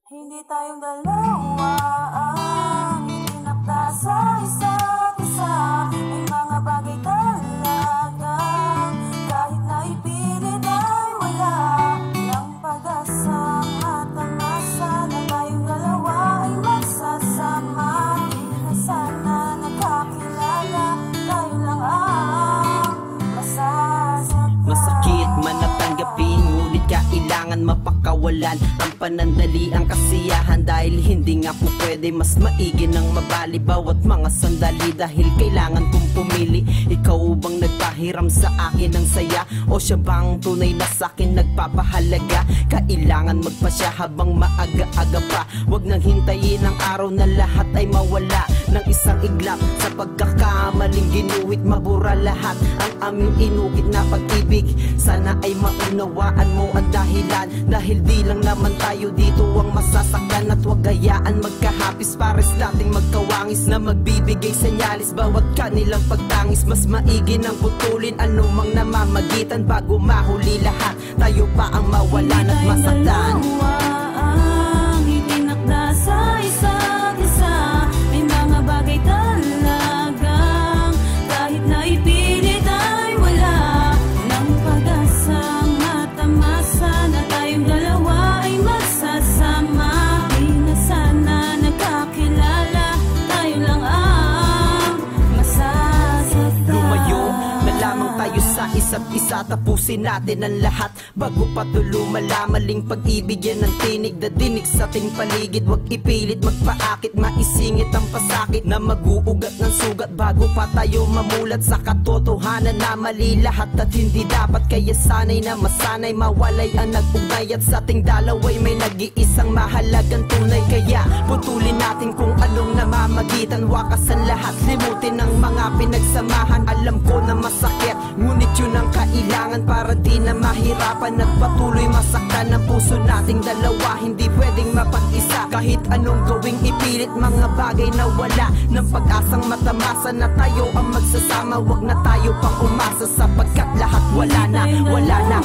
Hindi tayong dalawa ang itinakda sa isa't isa. May mga bagay talaga kahit na ipilit ay wala ng pag-asang matamasa na tayong dalawa ay magsasama. Di na sana nagkakilala, tayo lang ang masasaktan. Masakit man na tanggapin, ngunit kailangan mapakawalan ang panandali, ang kasiyahan. Dahil hindi nga po pwede, mas maigi nang mabali bawat mga sandali. Dahil kailangan kong pumili, ikaw bang nagpahiram sa akin ng saya, o siya bang tunay na sa'kin nagpapahalaga? Kailangan magpasya habang maaga-aga pa. Huwag nang hintayin ang araw na lahat ay mawala ng isang iglap. Sa pagkakamaling ginuhit, mabura lahat ang aming inukit na pag-ibig. Sana ay maunawaan mo ang dahilan, dahil di lang naman tayo dito ang masasaktan. At huwag hayaan magkahapis, pares nating magkawangis na magbibigay senyalis bawat kanilang pagtangis. Mas maigi nang putulin anumang namamagitan bago mahuli lahat. Tayo pa ang mawalan at masaktan. Ang itinakda sa isa't isa. May mga bagay talagang kahit na ipilit ay wala ng pag-asang matamasa na tayong dalawa ay magsasama. Di na sana nagkakilala, tayo lang ang masasaktan. Lumayo na lamang tayo sa isa't isa, tapusin natin ang lahat bago pa tulumala. Maling pag-ibig yan ang tinig na dinig sa ating paligid. Huwag ipilit magpaakit, maisingit ang pasakit na mag-uugat ng sugat bago pa tayo mamulat sa katotohanan na mali lahat at hindi dapat. Kaya sanay na masanay mawalay ang nag-ugnay, at sa ating dalaway may nag-iisang mahalagang tunay. Kaya putulin natin kung anong namamagitan, wakas ang lahat, limutin ang mga pinagsamahan. Alam ko na masakit, ngunit yun ang kailangan para di na mahirapan at patuloy masaktan ang puso nating dalawa. Hindi pwedeng mapag-isa kahit anong gawing ipilit, mga bagay na wala ng pag-asang matamasa na tayo ang magsasama. Huwag na tayo pang umasa sapagkat lahat wala na, wala na.